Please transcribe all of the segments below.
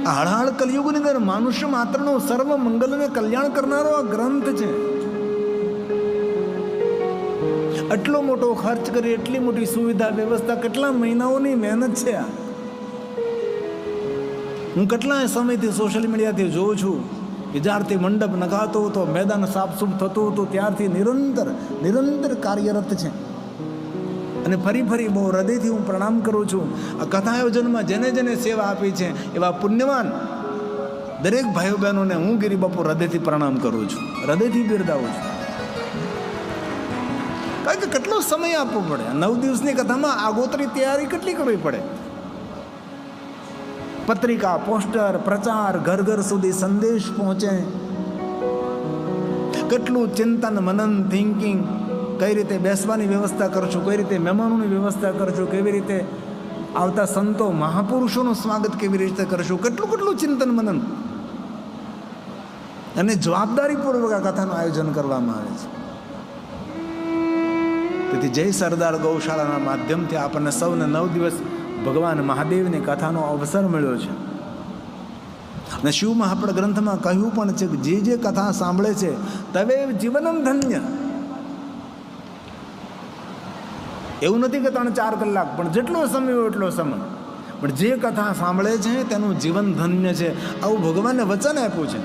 આ હળહળ કલયુગની અંદર મનુષ્ય માત્રનો સર્વ મંગલને કલ્યાણ કરનારો આ ગ્રંથ છે. આટલો મોટો ખર્ચ કરી, એટલી મોટી સુવિધા વ્યવસ્થા, કેટલા મહિનાઓની મહેનત છે આ. હું કેટલા સમયથી સોશિયલ મીડિયાથી જોઉં છું કે જ્યારથી મંડપ નખાતો હતો, મેદાન સાફસૂફ થતું હતું, ત્યારથી નિરંતર કાર્યરત છે. અને ફરી બહુ હૃદયથી હું પ્રણામ કરું છું. આ કથા આયોજનમાં જેને જેને સેવા આપી છે એવા પુણ્યવાન દરેક ભાઈઓ બહેનોને હું ગિરિબાપુ હૃદયથી પ્રણામ કરું છું, હૃદયથી બિરદાવું છું. કારણ કે કેટલો સમય આપવો પડે. 9 દિવસની કથામાં આગોતરી તૈયારી કેટલી કરવી પડે. પત્રિકા, પોસ્ટર, પ્રચાર, ઘર સુધી સંદેશ પહોંચે. કેટલું ચિંતન, મનન, થિંકિંગ, કઈ રીતે બેસવાની વ્યવસ્થા કરશું, કઈ રીતે મહેમાનોની વ્યવસ્થા કરશું, કેવી રીતે આવતા સંતો મહાપુરુષોનું સ્વાગત કેવી રીતે કરશું, કેટલું ચિંતન મનન અને જવાબદારીપૂર્વક આ કથાનું આયોજન કરવામાં આવે છે. તેથી જય સરદાર ગૌશાળાના માધ્યમથી આપણને સૌને 9 દિવસ ભગવાન મહાદેવની કથાનો અવસર મળ્યો છે. અને શિવ મહાપડ ગ્રંથમાં કહ્યું પણ છે કે જે કથા સાંભળે છે તવે જીવનમ ધન્ય. એવું નથી કે 3-4 કલાક, પણ જેટલો સમય હોય એટલો સમય, પણ જે કથા સાંભળે છે તેનું જીવન ધન્ય છે. આવું ભગવાને વચન આપ્યું છે.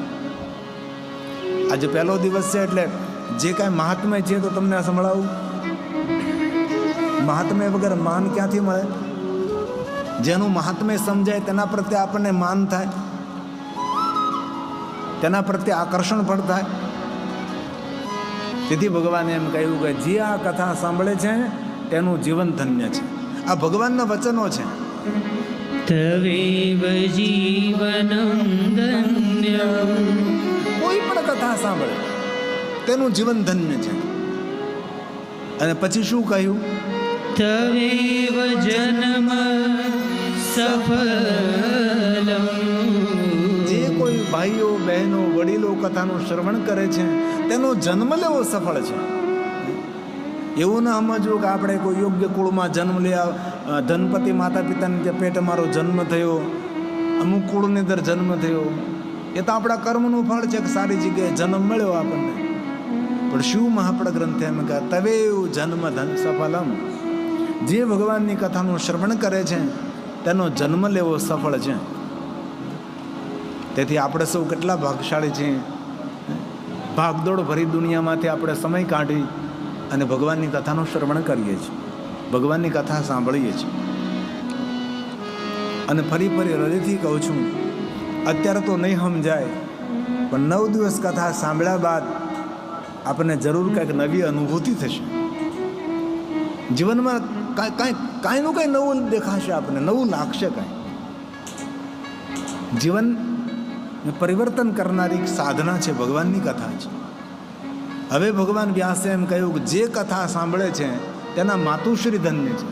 આજે પહેલો દિવસ છે એટલે જે કાંઈ મહાત્મય છે તો તમને સંભળાવું. મહાત્મય વગર માન ક્યાંથી મળે? જેનું મહાત્મય સમજાય તેના પ્રત્યે આપણને માન થાય, તેના પ્રત્યે આકર્ષણ પણ થાય. તેથી ભગવાને એમ કહ્યું કે જે આ કથા સાંભળે છે તેનું જીવન ધન્ય છે. આ ભગવાનના વચનો છે. તવેવ જીવનમ ધન્યમ. કોઈ પણ કથા સાંભળે તેનું જીવન ધન્ય છે. અને પછી શું કહ્યું? તવેવ જન્મ સફલમ. જે કોઈ ભાઈઓ, બહેનો, વડીલો કથાનું શ્રવણ કરે છે તેનો જન્મ લેવો સફળ છે. એવું ના સમજવું કે આપણે કોઈ યોગ્ય કુળમાં જન્મ લેવા, ધનપતિ માતા પિતાની પેટે મારો જન્મ થયો, અમુક કુળની અંદર જન્મ થયો, એ તો આપણા કર્મનું ફળ છે કે સારી જગ્યાએ જન્મ મળ્યો આપણને. પણ શિવ મહાપડ ગ્રંથે એમ કહે તવેવ જન્મ ધન સફલમ. જે ભગવાનની કથાનું શ્રવણ કરે છે તેનો જન્મ લેવો સફળ છે. તેથી આપણે સૌ કેટલા ભાગશાળી છીએ. ભાગદોડ ભરી દુનિયામાંથી આપણે સમય કાઢી અને ભગવાનની કથાનું શ્રવણ કરીએ છીએ, ભગવાનની કથા સાંભળીએ છીએ. અને ફરી હૃદયથી કહું છું, અત્યારે તો નહીં સમજાય, પણ 9 દિવસ કથા સાંભળ્યા બાદ આપણને જરૂર કંઈક નવી અનુભૂતિ થશે. જીવનમાં કાંઈનું કંઈ નવું દેખાશે, આપણને નવું લાગશે. કાંઈ જીવન પરિવર્તન કરનારી સાધના છે, ભગવાનની કથા છે. હવે ભગવાન વ્યાસે એમ કહ્યું કે જે કથા સાંભળે છે તેના માતુશ્રી ધન્ય છે,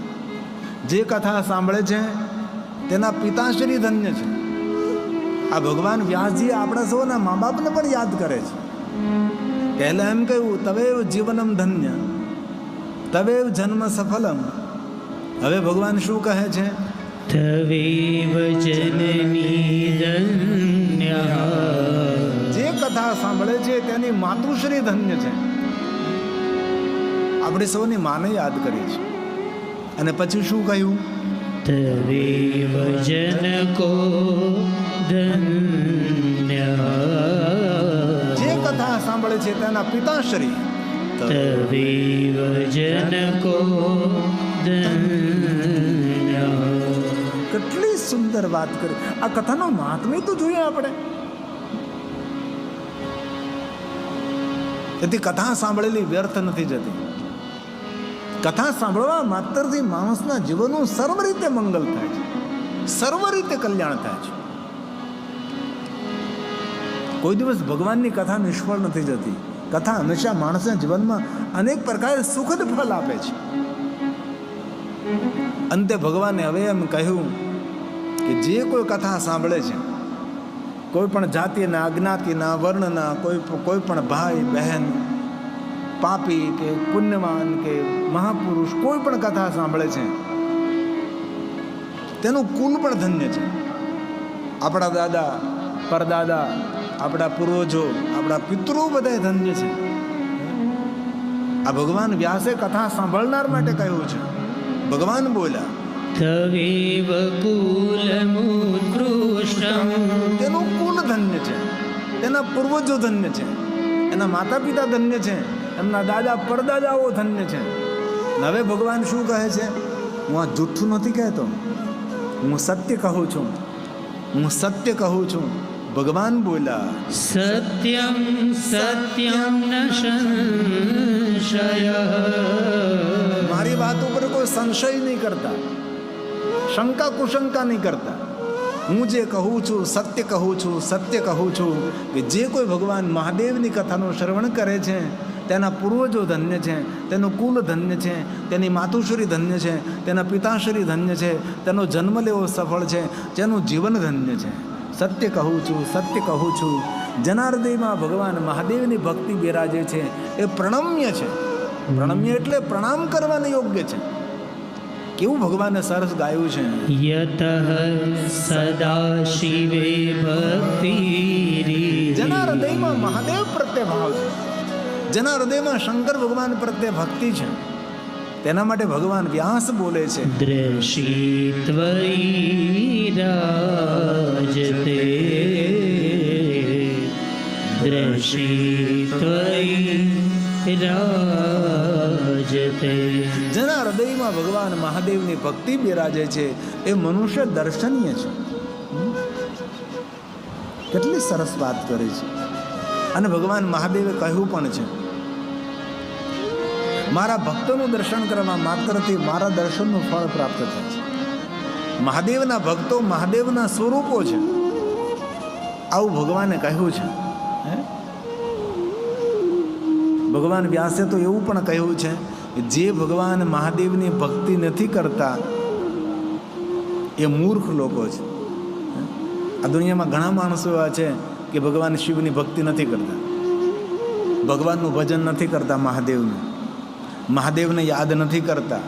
જે કથા સાંભળે છે તેના પિતાશ્રી ધન્ય છે. આ ભગવાન વ્યાસજી આપણા સૌના મા બાપને પણ યાદ કરે છે. પહેલા એમ કહ્યું તવેવ જીવનમ ધન્ય, તવેવ જન્મ સફલમ. હવે ભગવાન શું કહે છે? તવેવ જનની ધન્ય. જે કથા સાંભળે છે તેની માતૃશ્રી ધન્ય છે. આપણે સૌની માને યાદ કરી છે. અને પછી શું કહ્યું? તવેવ જनको ધન્ય. જે કથા સાંભળે છે તેના પિતાશ્રી. તવેવ જनको ધન્ય. કેટલી સુંદર વાત કરી. આ કથાનો મહાત્મ્ય તો જોઈએ આપણે. તેથી કથા સાંભળેલી વ્યર્થ નથી જતી. કથા સાંભળવા માત્રથી માણસના જીવનનું સર્વ રીતે મંગલ થાય છે, સર્વ રીતે કલ્યાણ થાય છે. કોઈ દિવસ ભગવાનની કથા નિષ્ફળ નથી જતી. કથા હંમેશા માણસના જીવનમાં અનેક પ્રકારે સુખદ ફળ આપે છે. અંતે ભગવાને હવે એમ કહ્યું કે જે કોઈ કથા સાંભળે છે, કોઈ પણ જાતિના, જ્ઞાતિના, વર્ણના, કોઈ પણ ભાઈ બહેન, પાપી કે પુણ્યવાન કે મહાપુરુષ, કોઈ પણ કથા સાંભળે છે તેનું કુલ પણ ધન્ય છે. આપણા દાદા પરદાદા, આપણા પૂર્વજો, આપણા પિતૃ બધા ધન્ય છે. આ ભગવાન વ્યાસે કથા સાંભળનાર માટે કહ્યું છે. ભગવાન બોલ્યા તવેવ કુલમુત્કૃષ્ટં, તેનું કુલ ધન્ય છે, તેના પૂર્વજો ધન્ય છે, એના માતા પિતા ધન્ય છે, એમના દાદા પરદાદાઓ ધન્ય છે. હવે ભગવાન શું કહે છે? હું આ જૂઠું નથી કહેતો, હું સત્ય કહું છું, હું સત્ય કહું છું. ભગવાન બોલ્યા સત્યં સત્યં ન સંશયઃ, મારી વાત ઉપર કોઈ સંશય નહીં કરતા, શંકા કુશંકા નહીં કરતા. હું જે કહું છું સત્ય કહું છું, સત્ય કહું છું કે જે કોઈ ભગવાન મહાદેવની કથાનું શ્રવણ કરે છે તેના પૂર્વજો ધન્ય છે, તેનું કુલ ધન્ય છે, તેની માતુશ્રી ધન્ય છે, તેના પિતાશ્રી ધન્ય છે, તેનો જન્મ લેવો સફળ છે, તેનું જીવન ધન્ય છે. સત્ય કહું છું, સત્ય કહું છું. જનાર્દયમાં ભગવાન મહાદેવની ભક્તિ બિરાજે છે એ પ્રણમ્ય છે. પ્રણમ્ય એટલે પ્રણામ કરવાને યોગ્ય છે. કેવું ભગવાને સરસ ગાયું છે. યતઃ સદા શિવે ભક્તિરી, જેના હૃદયમાં મહાદેવ પ્રત્યે ભાવ છે, જેના હૃદયમાં શંકર ભગવાન પ્રત્યે ભક્તિ છે, તેના માટે ભગવાન વ્યાસ બોલે છે દ્રશી ત્વયી રાજતે, દ્રશી ત્વયી રાજતે. જેના હૃદયમાં ભગવાન મહાદેવની ભક્તિ બિરાજે છે એ મનુષ્ય દર્શનીય છે. કેટલી સરસ વાત કરી છે. અને ભગવાન મહાદેવે કહ્યું પણ છે મારા ભક્તોનું દર્શન કરવા માત્રથી મારા દર્શનનું ફળ પ્રાપ્ત થાય છે. મહાદેવના ભક્તો મહાદેવના સ્વરૂપો છે, આવું ભગવાને કહ્યું છે. ભગવાન વ્યાસે તો એવું પણ કહ્યું છે કે જે ભગવાન મહાદેવની ભક્તિ નથી કરતા એ મૂર્ખ લોકો છે. આ દુનિયામાં ઘણા માણસો એવા છે કે ભગવાન શિવની ભક્તિ નથી કરતા, ભગવાનનું ભજન નથી કરતા, મહાદેવને યાદ નથી કરતા,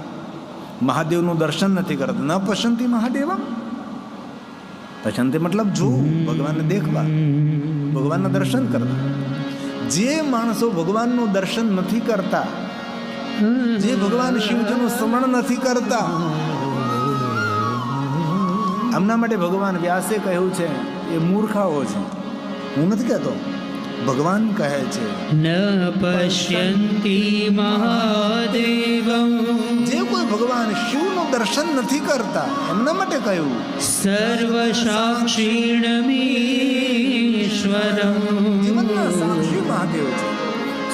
મહાદેવનું દર્શન નથી કરતા. ન પસંતી મહાદેવ, પસંતી મતલબ જોવું, ભગવાનને દેખવા, ભગવાનના દર્શન કરવા. જે માણસો ભગવાનનું દર્શન નથી કરતા, જે ભગવાન શિવજીનું સ્મરણ નથી કરતા, આમના માટે ભગવાન વ્યાસે કહ્યું છે એ મૂર્ખાઓ છે. હું નથી કહેતો, ભગવાન કહે છે. ન પશ્યન્તિ મહાદેવં, જે કોઈ ભગવાન શિવનું દર્શન નથી કરતા એમના માટે કહ્યું. સર્વ સાક્ષીણમીશ્વરં, જીવનના સાક્ષી મહાદેવ છે,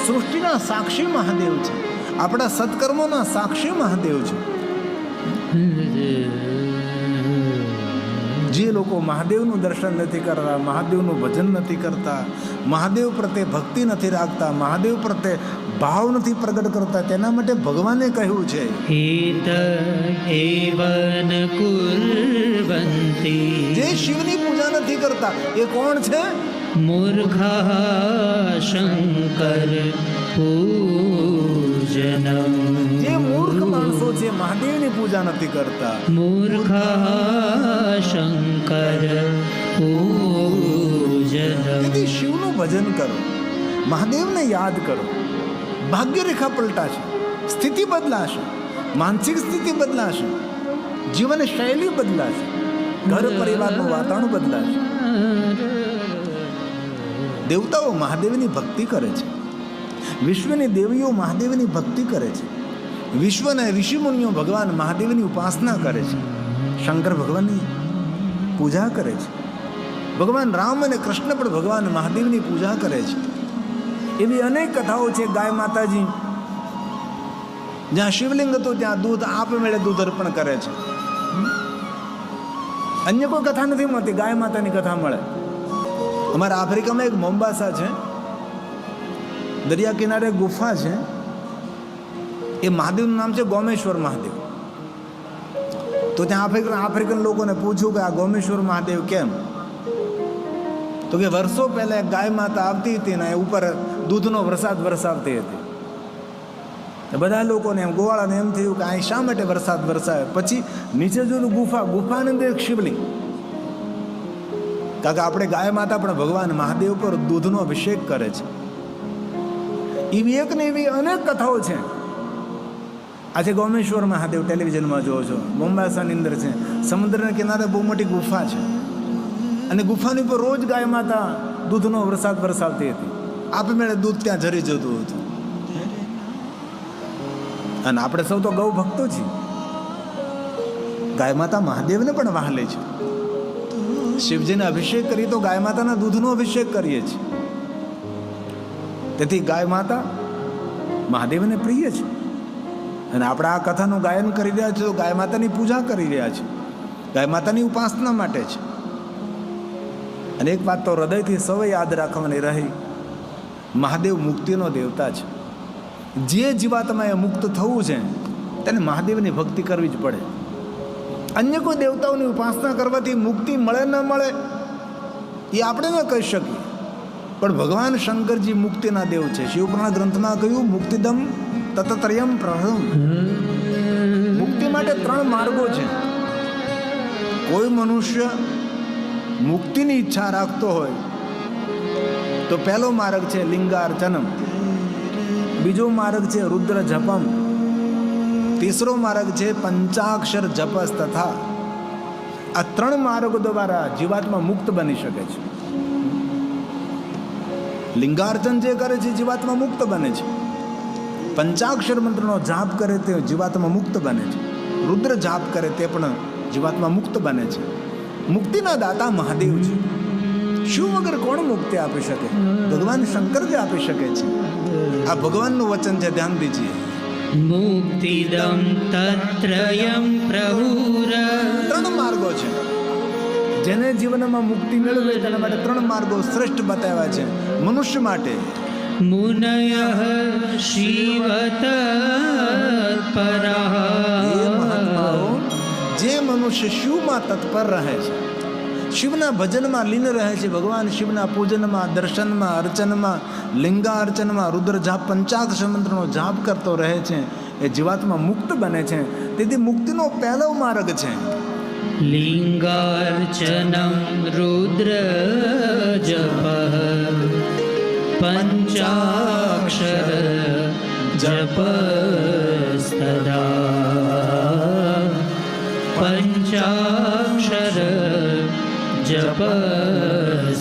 સૃષ્ટિના સાક્ષી મહાદેવ છે, આપણા સત્કર્મોના સાક્ષી મહાદેવ છે. જે લોકો મહાદેવનું દર્શન નથી કરતા, મહાદેવનું ભજન નથી કરતા, મહાદેવ પ્રત્યે ભક્તિ નથી રાખતા, મહાદેવ પ્રત્યે ભાવ નથી પ્રગટ કરતા, તેના માટે ભગવાને કહ્યું છે એત એવ ન કુર્વન્તિ, જે શિવની પૂજા નથી કરતા એ કોણ છે? મૂર્ખા શંકર પૂજનમ, જે મૂર્ખ માણસો છે મહાદેવની પૂજા નથી કરતા. મૂર્ખા શંકર પૂજનમ. તેથી શિવનું ભજન કરો, મહાદેવને યાદ કરો. ભાગ્યરેખા પલટાશે, સ્થિતિ બદલાશે, માનસિક સ્થિતિ બદલાશે, જીવન શૈલી બદલાશે, ઘર પરિવારનું વાતાવરણ બદલાશે. દેવતાઓ મહાદેવની ભક્તિ કરે છે, વિશ્વની દેવીઓ મહાદેવની ભક્તિ કરે છે, વિશ્વના ઋષિમુનિઓ ભગવાન મહાદેવની ઉપાસના કરે છે, શંકર ભગવાનની પૂજા કરે છે, ભગવાન રામ અને કૃષ્ણ પણ ભગવાન મહાદેવની પૂજા કરે છે. એવી અનેક કથાઓ છે. ગાય માતાજી જ્યાં શિવલિંગ હતું ત્યાં દૂધ આપમેળે દૂધ અર્પણ કરે છે. અન્ય કોઈ કથા નથી મળતી, ગાય માતાની કથા મળે. અમારા આફ્રિકામાં એક મોમ્બાસા છે, દરિયા કિનારે ગુફા છે, એ મહાદેવનું નામ છે ગોમેશ્વર મહાદેવ. તો ત્યાં આફ્રિકન લોકોને પૂછ્યું કે આ ગોમેશ્વર મહાદેવ કેમ? તો કે વર્ષો પહેલા એક ગાય માતા આવતી હતી ને ઉપર દૂધનો વરસાદ વરસાવતી હતી. બધા લોકોને એમ ગોવાળાને એમ થયું કે અહીં શા માટે વરસાદ વરસાવે. પછી નીચે જોયું ગુફાની અંદર એક શિવલિંગ, કારણ કે આપણે ગાય માતા પણ ભગવાન મહાદેવ પર દૂધનો અભિષેક કરે છે. એવી એક ને એવી અનેક કથાઓ છે. આજે ગોમેશ્વર મહાદેવ ટેલિવિઝનમાં જોવો છો, મોમ્બાસાની અંદર છે, સમુદ્રના કિનારે બહુ મોટી ગુફા છે, અને ગુફાની ઉપર રોજ ગાય માતા દૂધનો વરસાદ વરસાવતી હતી. આપમેળે દૂધ ત્યાં ઝરી જતું હતું. અને આપણે સૌ તો ગૌ ભક્તો છીએ. ગાય માતા મહાદેવને પણ વહાલે છે. શિવજીને અભિષેક કરી તો ગાય માતાના દૂધનો અભિષેક કરીએ છીએ. તેથી ગાય માતા મહાદેવને પ્રિય છે. અને આપણે આ કથાનું ગાયન કરી રહ્યા છીએ તો ગાય માતાની પૂજા કરી રહ્યા છીએ, ગાય માતાની ઉપાસના માટે છે. અને એક વાત તો હૃદયથી સૌ યાદ રાખવાની રહી, મહાદેવ મુક્તિનો દેવતા છે. જે જીવાત્માએ મુક્ત થવું છે તેને મહાદેવની ભક્તિ કરવી જ પડે. અન્ય કોઈ દેવતાઓની ઉપાસના કરવાથી મુક્તિ મળે ન મળે એ આપણે ન કહી શકીએ, પણ ભગવાન શંકરજી મુક્તિના દેવ છે. શિવપુરાણ ગ્રંથમાં કહ્યું મુક્તિદમ તતત્રયમ પ્રહમ. મુક્તિ માટે 3 માર્ગો છે. કોઈ મનુષ્ય મુક્તિની ઈચ્છા રાખતો હોય તો પહેલો માર્ગ છે લિંગાર્ચનમ, બીજો માર્ગ છે રુદ્ર જપમ, ત્રીજો માર્ગ છે પંચાક્ષર જપસ તથા. આ 3 માર્ગો દ્વારા જીવાત્મા મુક્ત બની શકે છે. લિંગાર્ચન જે કરે છે જીવાત્મા મુક્ત બને છે. પંચાક્ષર મંત્રનો જાપ કરે તે જીવાત્મા મુક્ત બને છે. રુદ્ર જાપ કરે તે પણ જીવાત્મા મુક્ત બને છે. મુક્તિના દાતા મહાદેવ છે. શું વગર કોણ મુક્તિ આપી શકે? ભગવાન શંકર જ આપી શકે છે. આ ભગવાનનું વચન છે, ધ્યાન દીજીએ. મુક્તિદમ તત્રયમ પ્રભુર. 3 માર્ગો છે. જેને જીવનમાં મુક્તિ મેળવે તેના માટે 3 માર્ગો શ્રેષ્ઠ બતાવ્યા છે મનુષ્ય માટે. મુનયઃ શિવતત્પરઃ. જે મનુષ્ય શિવમાં તત્પર રહે છે, શિવના ભજનમાં લીન રહે છે, ભગવાન શિવના પૂજનમાં, દર્શનમાં, અર્ચનમાં, લિંગાર્ચનમાં, રુદ્ર જાપ, પંચાક્ષર મંત્રનો જાપ કરતો રહે છે, એ જીવાત્મા મુક્ત બને છે. તેથી મુક્તિનો પહેલો માર્ગ છે લિંગાર્ચનમ રુદ્ર જપઃ પંચાક્ષર જપસ્તદા. પંચાક્ષર જપસ્તદા.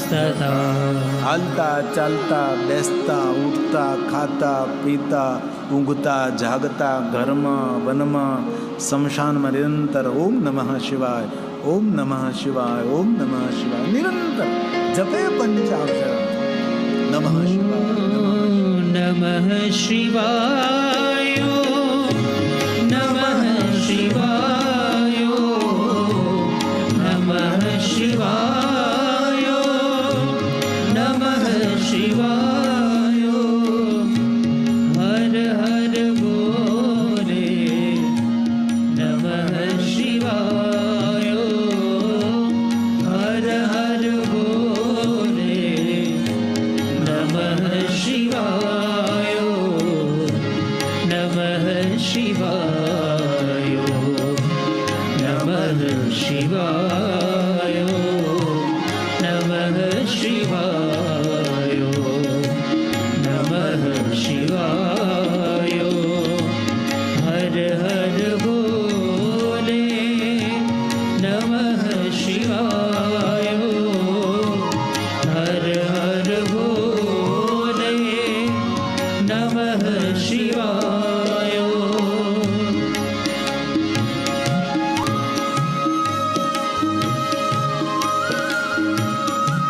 હાલતા ચાલતા, બેસતા, ઉઠતા, ખાતા, પીતા, ઊંઘતા, જાગતા, ઘરમાં, વનમાં, સ્મશાનમાં નિરંતર ઓમ નમઃ શિવાય, ઓમ નમઃ શિવાય, ઓમ નમઃ શિવાય નિરંતર જપે પંચાક્ષર. નમઃ શિવાય, નમઃ શિવાય, નમઃ શિવાય, નમઃ શિવાય, નમઃ શિવાય. હર હર બોલે નમઃ શિવાય. હર હર બોલે નમઃ શિવાય. નમઃ શિવાય. નમઃ શિવાય. નમઃ શિવાય. નમઃ શિવાય. હર હર બોલે નમઃ શિવાય. હર હર બોલે નમઃ શિવાય.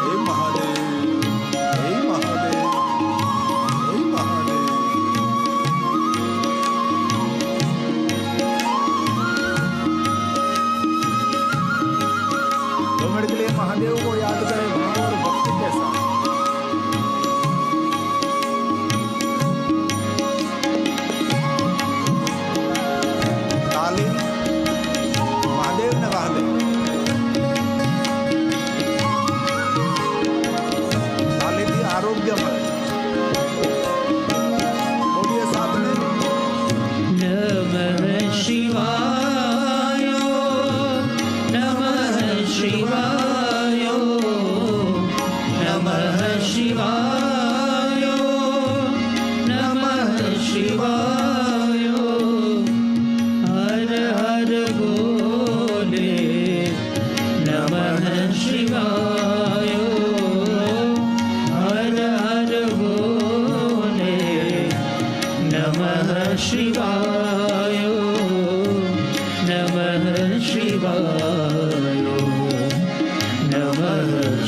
હે મહાદેવ.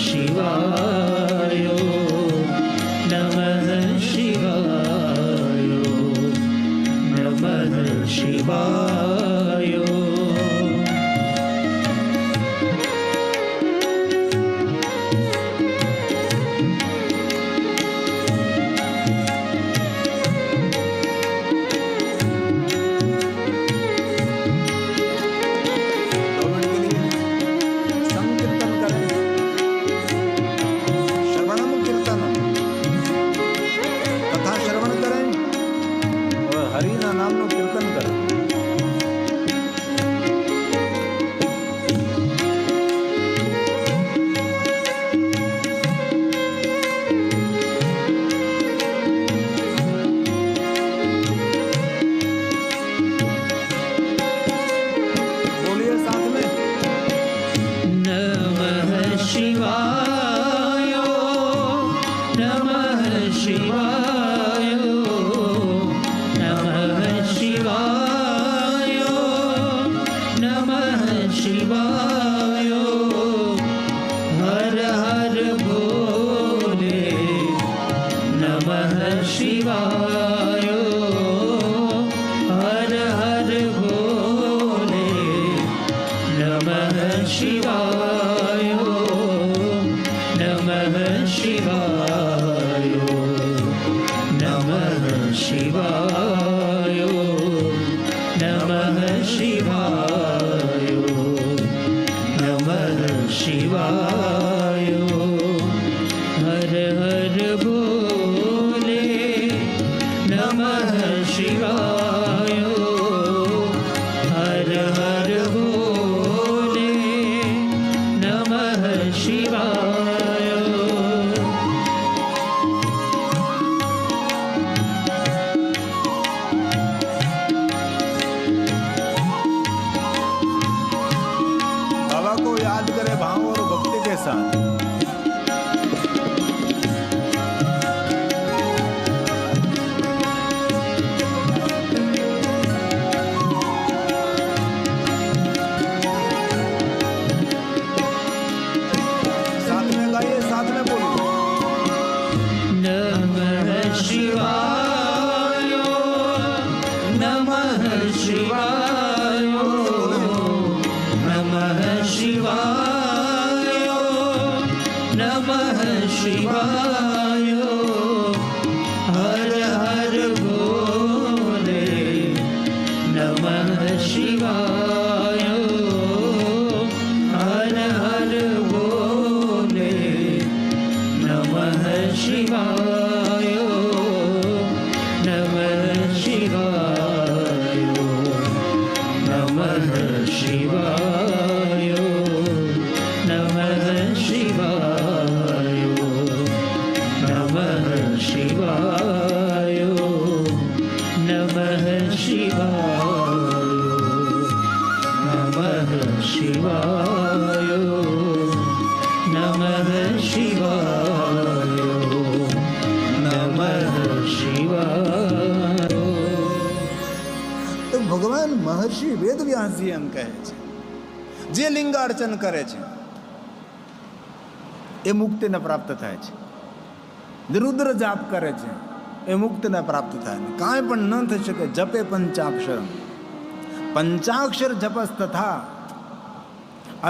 શિવાય નમઃ શિવાય નમઃ શિવાય સંકીર્તન કરે, શ્રવણમ કીર્તનમ, કથા શ્રવણ કરે, હવે હરિના નામનું કીર્તન કરે. બોલીએ સાથ મેં. નમઃ શિવાય નમઃ શિવાય નમઃ શિવાય નમઃ શિવાય હર હર ભોલે નમઃ શિવાય હર હર ભોલે નમઃ શિવાય નમઃ શિવાય નમઃ શિવાય નમઃ શિવાય નમઃ શિવાય હર હર ભોલે નમઃ શિવાય હર હર ભોલે નમઃ શિવાય बाबा को याद करे भाव और भक्ति के साथ. साथ में गाइए, साथ में बोलिए. नमः शिवाय नमः शिवाय नमः शिवाय नमः शिवाय हर हर भोले नमः शिवाय हर हर भोले नमः शिवाय नमः शिवाय नमः शिवाय नमः शिवाय नमः शिवाय नमः शिवाय नमः शिवाय नमः शिवाय नमः शिवाय તો ભગવાન મહર્ષિ વેદવ્યાસજી એમ કહે છે, જે લિંગાર્ચન કરે છે એ મુક્તિને પ્રાપ્ત થાય છે. રુદ્ર જાપ કરે છે એ મુક્તિને પ્રાપ્ત થાય ને કાંઈ પણ ન થઈ શકે. જપે પંચાક્ષર, પંચાક્ષર જપસ તથા,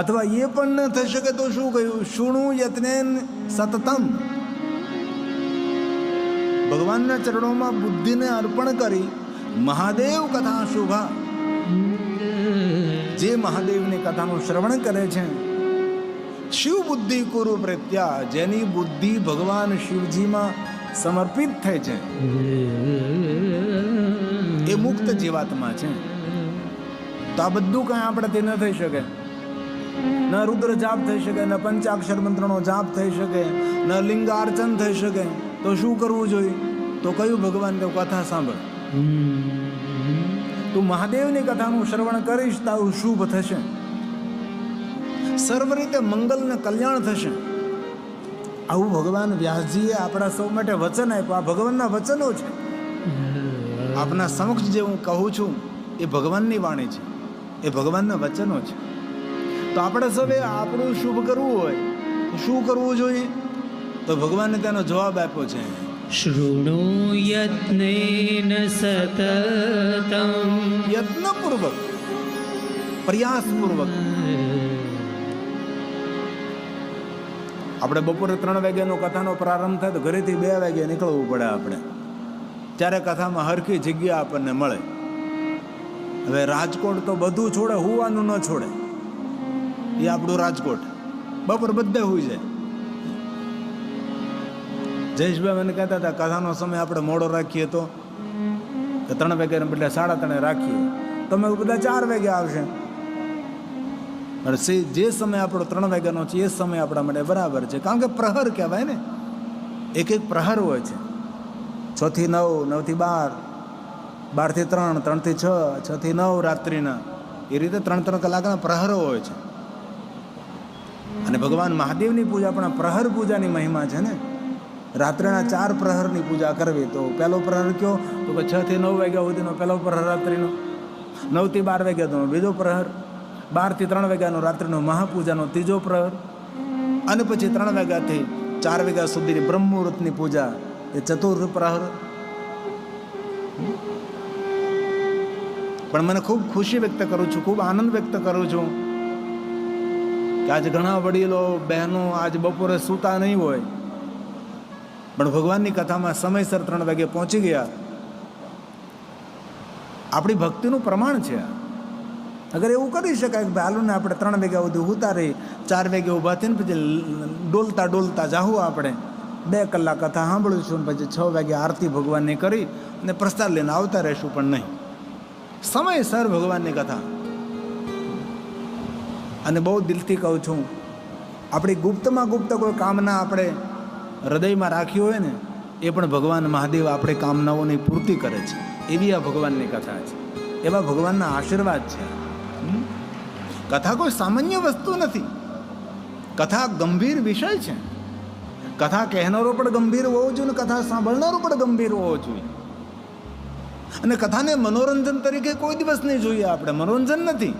અથવા એ પણ ન થઈ શકે તો શું કહ્યું? શુણુ યત્નેન સતતમ. ભગવાનના ચરણોમાં બુદ્ધિને અર્પણ કરી મહાદેવ કથા શુભા, જે મહાદેવની કથાનું શ્રવણ કરે છે, શિવ બુદ્ધિ કુરુ પ્રત્યા, જેની બુદ્ધિ ભગવાન શિવજીમાં સમર્પિત થઈ છે, એ મુક્ત જીવાત્મા છે. તો આ બધું કંઈ આપણેથી ન થઈ શકે. ન રુદ્ર જાપ થઈ શકે, ન પંચાક્ષર મંત્રનો જાપ થઈ શકે, ન લિંગાર્ચન થઈ શકે. તો શું કરવું જોઈએ? તો કયું ભગવાન તો કથા સાંભળ. તું મહાદેવની કથાનું શ્રવણ કરીશ તો આવું શુભ થશે, સર્વ રીતે મંગલ ને કલ્યાણ થશે. આવું ભગવાન વ્યાસજીએ આપણા સૌ માટે વચન આપ્યું. આ ભગવાનના વચનો છે. આપના સમક્ષ જે હું કહું છું એ ભગવાનની વાણી છે, એ ભગવાનના વચનો છે. તો આપણે સૌએ આપણું શુભ કરવું હોય તો શું કરવું જોઈએ? તો ભગવાને તેનો જવાબ આપ્યો છે. શૃણુ યત્નેન સતતમ યત્નપૂર્વક, પ્રયાસપૂર્વક. આપણે બપોરે 3 વાગ્યાનો કથાનો પ્રારંભ થાય તો ઘરેથી 2 વાગે નીકળવું પડે આપણે, ત્યારે કથામાં હરખી જગ્યા આપણને મળે. હવે રાજકોટ તો બધું છોડે, હોવાનું ન છોડે. એ આપણું રાજકોટ. બપોર બધે હોઈ જાય. જયેશભાઈ મને કહેતા હતા કથાનો સમય આપણે મોડો રાખીએ તો 3 વાગ્યાને બદલે 3:30 રાખીએ તો અમે બધા 4 વાગે આવશે. જે સમય આપણો 3 વાગ્યાનો છે એ સમય આપણા માટે બરાબર છે, કારણ કે પ્રહર કહેવાય ને, એક પ્રહર હોય છે. 6 થી 9, 9 થી 12, 12 થી 3, 3 થી 6, 6 થી 9 રાત્રિના, એ રીતે 3 કલાકના પ્રહરો હોય છે. અને ભગવાન મહાદેવની પૂજા પણ પ્રહર પૂજાની મહિમા છે ને. રાત્રિના 4 પ્રહરની પૂજા કરવી. તો પહેલો પ્રહર કયો? તો કે 6 થી 9 વાગ્યા સુધીનો પહેલો પ્રહર રાત્રિનો, 9 થી 12 વાગ્યાનો બીજો પ્રહર, 12 થી 3 વાગ્યાનો રાત્રિનો મહાપૂજાનો ત્રીજો પ્રહર, અને પછી 3 વાગ્યાથી 4 વાગ્યા સુધીની બ્રહ્મ મુહૂર્તની પૂજા, એ ચતુર્થ પ્રહર. પણ મને ખૂબ ખુશી વ્યક્ત કરું છું, ખૂબ આનંદ વ્યક્ત કરું છું કે આજે ઘણા વડીલો બહેનો આજ બપોરે સૂતા નહીં હોય, પણ ભગવાનની કથામાં સમયસર 3 વાગે પહોંચી ગયા. આપણી ભક્તિનું પ્રમાણ છે. અગર એવું કરી શકાય કે ભાઈ હાલો ને આપણે 3 વાગ્યા સુધી ઉતારી, 4 વાગે ઊભા થઈને પછી ડોલતા ડોલતા જાહું, આપણે 2 કલાક કથા સાંભળીશું, પછી 6 વાગે આરતી ભગવાનની કરી અને પ્રસાદ લઈને આવતા રહેશું. પણ નહીં, સમયસર ભગવાનની કથા. અને બહુ દિલથી કહું છું, આપણી ગુપ્તમાં ગુપ્ત કોઈ કામના આપણે હૃદયમાં રાખી હોય ને, એ પણ ભગવાન મહાદેવ આપણે કામનાઓની પૂર્તિ કરે છે. એવી આ ભગવાનની કથા છે, એવા ભગવાનના આશીર્વાદ છે. કથા કોઈ સામાન્ય વસ્તુ નથી. કથા ગંભીર વિષય છે. કથા કહેનારો પણ ગંભીર હોવો જોઈએ, કથા સાંભળનારો પણ ગંભીર હોવો જોઈએ. અને કથાને મનોરંજન તરીકે કોઈ દિવસ નહીં જોઈએ આપણે. મનોરંજન નથી.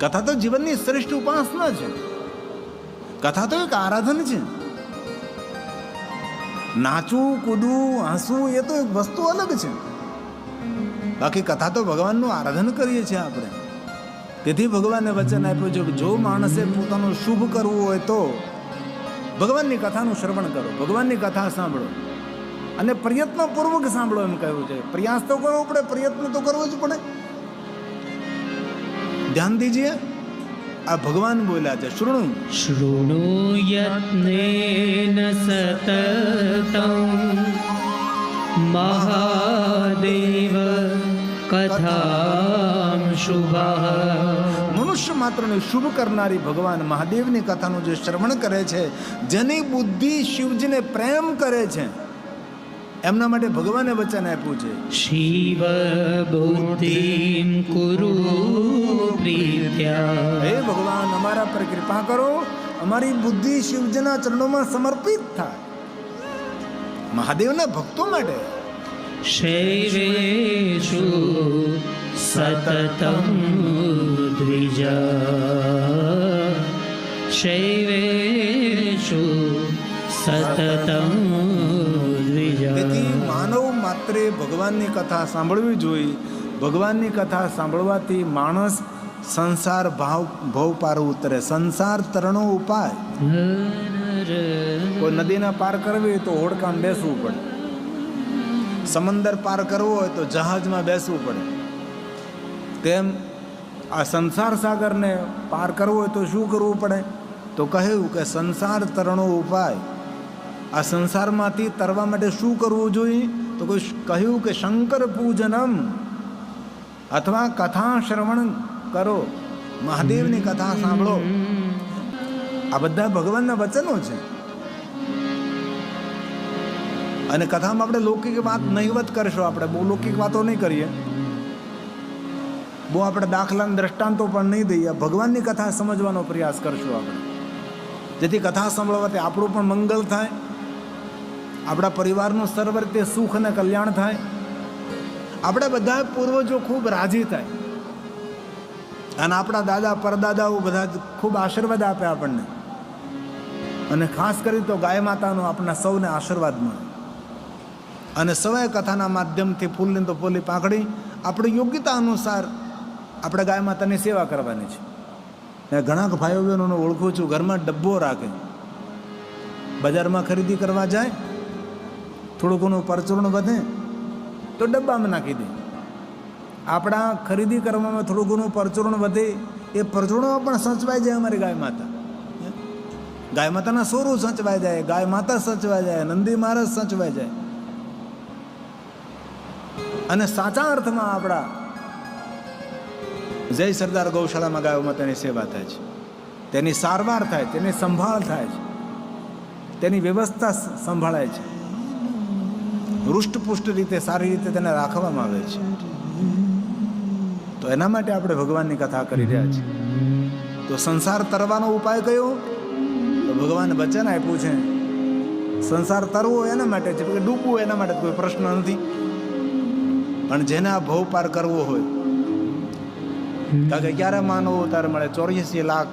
કથા તો જીવનની શ્રેષ્ઠ ઉપાસના છે. કથા તો એક આરાધન છે. નાચવું, કૂદવું, હસવું એ તો એક વસ્તુ અલગ છે. બાકી કથા તો ભગવાનનું આરાધન કરીએ છીએ આપણે. તેથી ભગવાને વચન આપ્યું છે કે જો માણસે પોતાનું શુભ કરવું હોય તો ભગવાનની કથાનું શ્રવણ કરો, ભગવાનની કથા સાંભળો, અને પ્રયત્નપૂર્વક સાંભળો એમ કહ્યું છે. પ્રયાસ તો કરવો પડે, પ્રયત્ન તો કરવો જ પડે. ધ્યાન દીજીએ, આ ભગવાન બોલ્યા છે. શૃણુ યત્નેન સતતમ મહાદેવ કથામ શુભા. મનુષ્ય માત્રને શુભ કરનારી ભગવાન મહાદેવની કથાનું જે શ્રવણ કરે છે, જેની બુદ્ધિ શિવજીને પ્રેમ કરે છે, એમના માટે ભગવાને વચન આપ્યું છે, શિવ બુદ્ધિમ કુરુ પ્રીત્યા. હે ભગવાન, અમારા પર કૃપા કરો, અમારી બુદ્ધિ શિવજીના ચરણોમાં સમર્પિત થાય. મહાદેવના ભક્તો માટે શૈવેષુ સતતમ દ્વિજા. શૈવેષુ સતતમ દ્વિજા. તેથી માનવ માત્રે ભગવાનની કથા સાંભળવી જોઈએ. ભગવાનની કથા સાંભળવાથી માણસ સંસાર ભવ પાર ઉતરે. સંસાર તરણો ઉપાય. કોઈ નદીના પાર કરવી તો હોડકામાં બેસવું પડે, સમંદર પાર કરવો હોય તો જહાજમાં બેસવું પડે. તેમ આ સંસાર સાગરને પાર કરવો હોય તો શું કરવું પડે? તો કહ્યું કે સંસાર તરણો ઉપાય. આ સંસારમાંથી તરવા માટે શું કરવું જોઈએ? તો કહ્યું કે શંકર પૂજનમ, અથવા કથા શ્રવણ કરો, મહાદેવની કથા સાંભળો. આ બધા ભગવાનના વચનો છે. અને કથામાં આપણે લૌકિક વાત નહીવત કરશો. આપણે બહુ લૌકિક વાતો નહીં કરીએ, બહુ આપણે દાખલા દ્રષ્ટાંતો પણ નહીં દઈએ. ભગવાનની કથા સમજવાનો પ્રયાસ કરશું આપણે, જેથી કથા સાંભળવાથી આપણું પણ મંગલ થાય, આપણા પરિવારનું સર્વ રીતે સુખ અને કલ્યાણ થાય, આપણે બધા પૂર્વજો ખૂબ રાજી થાય. અને આપણા દાદા પરદાદાઓ બધા જ ખૂબ આશીર્વાદ આપે આપણને, અને ખાસ કરી તો ગાય માતાનો આપણા સૌને આશીર્વાદ મળે. અને સવાય કથાના માધ્યમથી ફૂલની તો ફૂલી પાંખડી આપણી યોગ્યતા અનુસાર આપણે ગાય માતાની સેવા કરવાની છે. મેં ઘણા ભાઈઓ બહેનોને ઓળખું છું, ઘરમાં ડબ્બો રાખે, બજારમાં ખરીદી કરવા જાય, થોડું ઘણું પરચૂરણ વધે તો ડબ્બામાં નાખી દે. આપણા ખરીદી કરવામાં થોડું ઘણું પરચૂરણ વધે, એ પરચૂરણમાં પણ સચવાઈ જાય અમારી ગાય માતા. ગાય માતાના સોરું સચવાઈ જાય, ગાય માતા સચવાઈ જાય, નંદી મહારાજ સચવાઈ જાય. અને સાચા અર્થમાં આપણા જય સરદાર ગૌશાળામાં ગાયો માતાની સેવા થાય છે, તેની સારવાર થાય, તેની સંભાળ થાય છે, તેની વ્યવસ્થા સંભાળાય છે, હૃષ્ટપુષ્ટ રીતે સારી રીતે તેને રાખવામાં આવે છે. તો એના માટે આપણે ભગવાનની કથા કરી રહ્યા છીએ. તો સંસાર તરવાનો ઉપાય કયો? તો ભગવાને વચન આપ્યું છે, સંસાર તરવો એના માટે છે, કે ડૂબવું એના માટે કોઈ પ્રશ્ન નથી. પણ જેને આ ભવ પાર કરવો હોય, કારણ કે ક્યારે માનવ અવતાર મળે? 84 લાખ.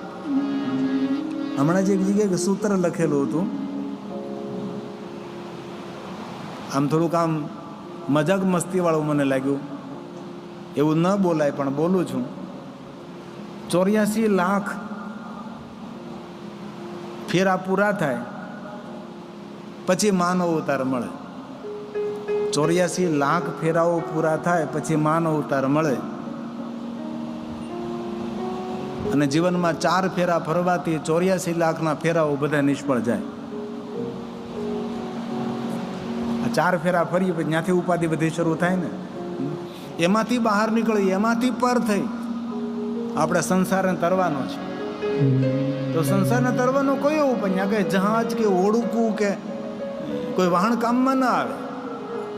હમણાં જ એક જગ્યાએ સૂત્ર લખેલું હતું, આમ થોડુંક આમ મજાક મસ્તી વાળું મને લાગ્યું, એવું ન બોલાય પણ બોલું છું. 84 લાખ ફેરા પૂરા થાય પછી માનવ અવતાર મળે. 84 લાખ ફેરાઓ પૂરા થાય પછી માનવ અવતાર મળે. અને જીવનમાં 4 ફેરા ફરવાથી 84 લાખના ફેરાઓ બધા નિષ્ફળ જાય. 4 ફેરા ફરીએ પછી ત્યાંથી ઉપાધિ બધી શરૂ થાય ને, એમાંથી બહાર નીકળી, એમાંથી પર થઈ આપણે સંસારને તરવાનો છે. તો સંસારને તરવાનો કયો ઉપાય? કે જહાજ કે ઓળુકું કે કોઈ વાહન કામમાં ના આવે.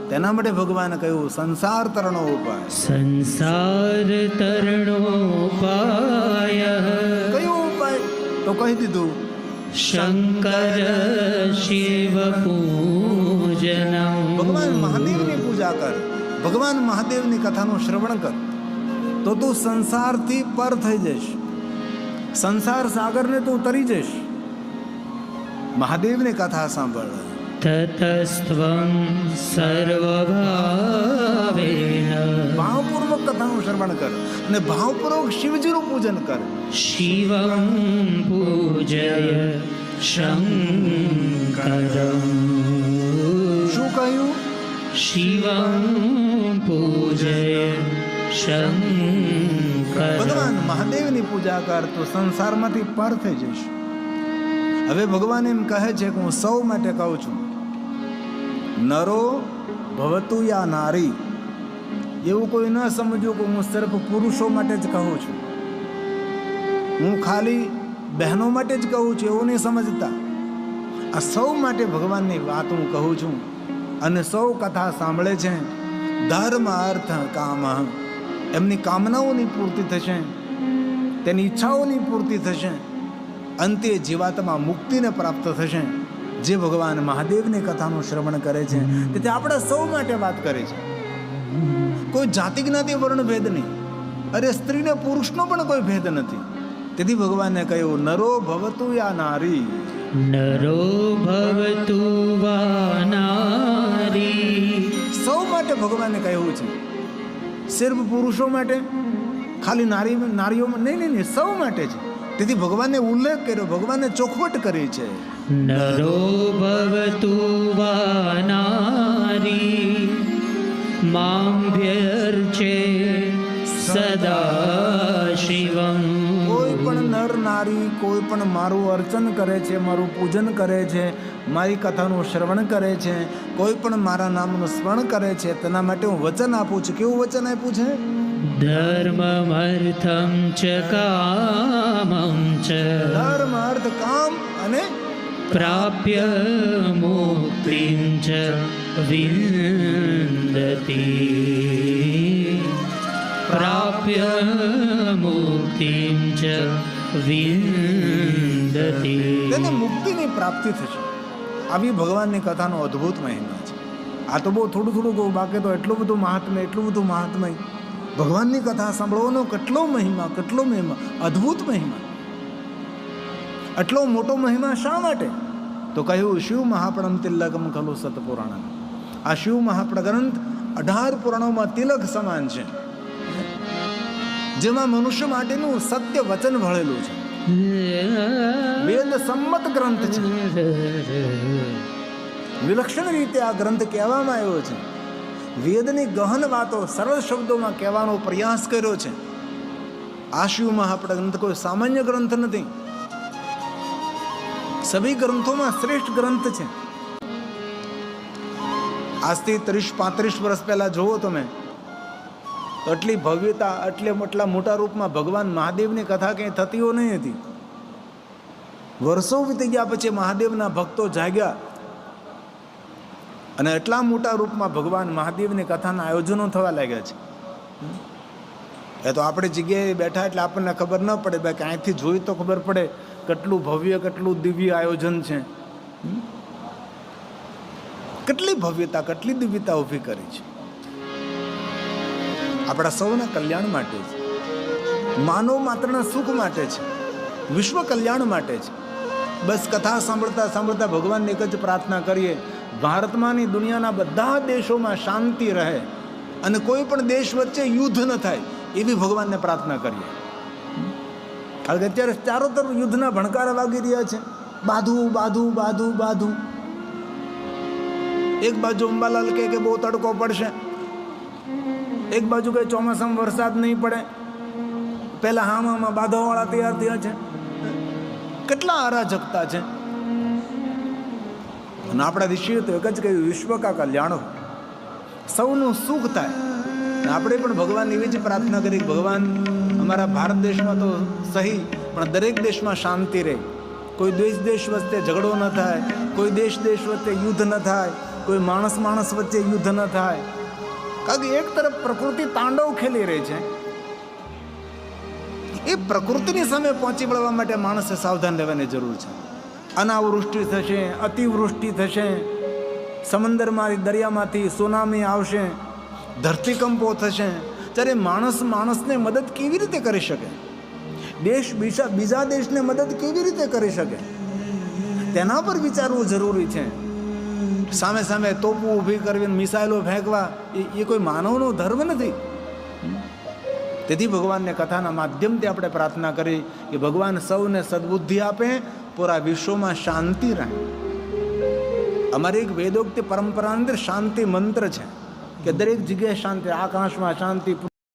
તેના માટે ભગવાને કહ્યું સંસાર તરણો ઉપાય. સંસાર તરણો ઉપાય. કયો ઉપાય? તો કહી દીધું, શંકર શિવ પૂજનમ. ભગવાન મહાદેવની પૂજા કર, ભગવાન મહાદેવની કથાનું શ્રવણ કર, તો તું સંસારથી પર થઈ જઈશ, સંસાર સાગરને તું તરી જઈશ. મહાદેવની કથા સાંભળ. તતસ્ત્વં સર્વભાવેન. ભાવપૂર્વક કથાનું શ્રવણ કર અને ભાવપૂર્વક શિવજીનું પૂજન કર. શિવં પૂજય શંકરમ. શું કહ્યું? શિવં પૂજય શંકરમ. ભગવાન મહાદેવની પૂજા કર તો સંસારમાંથી પર થઈ જઈશ. હવે ભગવાન એમ કહે છે કે હું સૌ માટે કહું છું, નરો ભવતુ યા નારી. એવું કોઈ ન સમજ્યું કે હું સિર્ફ પુરુષો માટે જ કહું છું, હું ખાલી બહેનો માટે જ કહું છું, એવું નહીં સમજતા. આ સૌ માટે ભગવાનની વાત હું કહું છું. અને સૌ કથા સાંભળે છે, ધર્મ અર્થ કામ, એમની કામનાઓની પૂર્તિ થશે, તેની ઈચ્છાઓની પૂર્તિ થશે, અંતે જીવાત્મા મુક્તિને પ્રાપ્ત થશે. જે ભગવાન મહાદેવની કથાનું શ્રવણ કરે છે, તેથી આપણે સૌ માટે વાત કરે છે. કોઈ જાતિ જ્ઞાતિ વર્ણ ભેદ નહીં, અરે સ્ત્રીને પુરુષનો પણ કોઈ ભેદ નથી. તેથી ભગવાને કહ્યું નરો ભવતુ યા નારી. નરો ભવતુ વા નારી. સૌ માટે ભગવાને કહ્યું છે, સિર્ફ પુરુષો માટે, ખાલી નારીઓ નહીં, સૌ માટે છે. તેથી ભગવાને ઉલ્લેખ કર્યો, ભગવાને ચોખવટ કરી છે. નરો ભવતુ વા નારી માં વ્યર્ચે સદા શિવં. કોઈ પણ નર નારી, કોઈ પણ મારું અર્ચન કરે છે, મારું પૂજન કરે છે, મારી કથાનું શ્રવણ કરે છે, કોઈ પણ મારા નામનું સ્મરણ કરે છે, તેના માટે હું વચન આપું છું. કેવું વચન આપ્યું છે? ધર્મમર્થં ચ કામં ચ. ધર્મ અર્થ કામ અને પ્રાપ્ય મુક્તિં ચ વિંદતિ. પ્રાપ્ય મુક્તિં ચ વિંદતિ. તેને મુક્તિની પ્રાપ્તિ થશે. આવી ભગવાનની કથાનો અદ્ભુત મહિમા છે. આ તો બહુ થોડું કહું, બાકી તો એટલું બધું મહાત્મ્ય, એટલું બધું મહાત્મ્ય. ભગવાનની કથા સાંભળવાનો કેટલો મહિમા, અદ્ભુત મહિમા. આટલો મોટો મહિમા શા માટે? તો કહ્યું શિવ મહાપુરાણ તિલકમ ખલુ સતપુરાણ. આ શિવ મહાપુરાણ ગ્રંથ 18 પુરાણોમાં તિલક સમાન છે, જેમાં મનુષ્ય માટેનું સત્ય વચન ભળેલું છે. વેદ સંમત ગ્રંથ છે. વિલક્ષણ રીતે આ ગ્રંથ કહેવામાં આવ્યો છે. વેદની ગહન વાતો સરળ શબ્દોમાં કહેવાનો પ્રયાસ કર્યો છે. આ શિવ મહાપુરાણ ગ્રંથ કોઈ સામાન્ય ગ્રંથ નથી. સભી ગ્રંથોમાં શ્રેષ્ઠ ગ્રંથ છે. આજથી 30-35 વર્ષ પહેલા જોવો તમે, એટલી ભવ્યતા, એટલા મોટા રૂપમાં ભગવાન મહાદેવની કથા ક્યાંય થતીઓ નહીં હતી. વર્ષો વીતી ગયા પછી મહાદેવના ભક્તો જાગ્યા અને એટલા મોટા રૂપમાં ભગવાન મહાદેવની કથાના આયોજનો થવા લાગ્યા છે. એ તો આપણે જગ્યાએ બેઠા એટલે આપણને ખબર ન પડે, બાકી અહીંથી જોઈ તો ખબર પડે કેટલું ભવ્ય, કેટલું દિવ્ય આયોજન છે. કેટલી ભવ્યતા, કેટલી દિવ્યતા ઊભી કરી છે. આપણા સૌના કલ્યાણ માટે છે, માનવ માત્રના સુખ માટે છે, વિશ્વ કલ્યાણ માટે છે. બસ કથા સાંભળતા સાંભળતા ભગવાનને એક જ પ્રાર્થના કરીએ, ભારતમાં ની દુનિયાના બધા દેશોમાં શાંતિ રહે અને કોઈ પણ દેશ વચ્ચે યુદ્ધ ન થાય, એવી ભગવાનને પ્રાર્થના કરીએ. કારણ કે અત્યારે ચારો તરફ યુદ્ધના ભણકારા વાગી રહ્યા છે. બાધુ. એક બાજુ અંબાલાલ કે બહુ તડકો પડશે, એક બાજુ કે ચોમાસામાં વરસાદ નહીં પડે. પહેલા હામામાં બાધાવાળા તૈયાર થયા છે. કેટલા અરાજકતા છે. અને આપણા ઋષિએ તો એક જ કહ્યું, વિશ્વ કા કલ્યાણ હો, સૌનું સુખ થાય. આપણે પણ ભગવાનની એવી જ પ્રાર્થના કરી, ભગવાન અમારા ભારત દેશમાં તો સહી, પણ દરેક દેશમાં શાંતિ રહે. કોઈ દેશ વચ્ચે ઝઘડો ન થાય, કોઈ દેશ વચ્ચે યુદ્ધ ન થાય, કોઈ માણસ વચ્ચે યુદ્ધ ન થાય. કારણ કે એક તરફ પ્રકૃતિ તાંડવ ખેલી રહી છે. એ પ્રકૃતિની સામે પહોંચી વળવા માટે માણસે સાવધાન રહેવાની જરૂર છે. અનાવૃષ્ટિ થશે, અતિવૃષ્ટિ થશે, સમંદરમાંથી, દરિયામાંથી સુનામી આવશે, ધરતીકંપો થશે. ત્યારે માણસને મદદ કેવી રીતે કરી શકે? દેશ બીજા દેશને મદદ કેવી રીતે કરી શકે? તેના પર વિચારવું જરૂરી છે. સામે તોપો ઊભી કરવી, મિસાઇલો ફેંકવા, એ કોઈ માનવનો ધર્મ નથી. તેથી ભગવાનને કથાના માધ્યમથી આપણે પ્રાર્થના કરી કે ભગવાન સૌને સદબુદ્ધિ આપે, પૂરા વિશ્વમાં શાંતિ રહે. અમારી એક વેદોક્ત પરંપરા અંદર શાંતિ મંત્ર છે કે દરેક જગ્યાએ શાંતિ, આકાશમાં શાંતિ.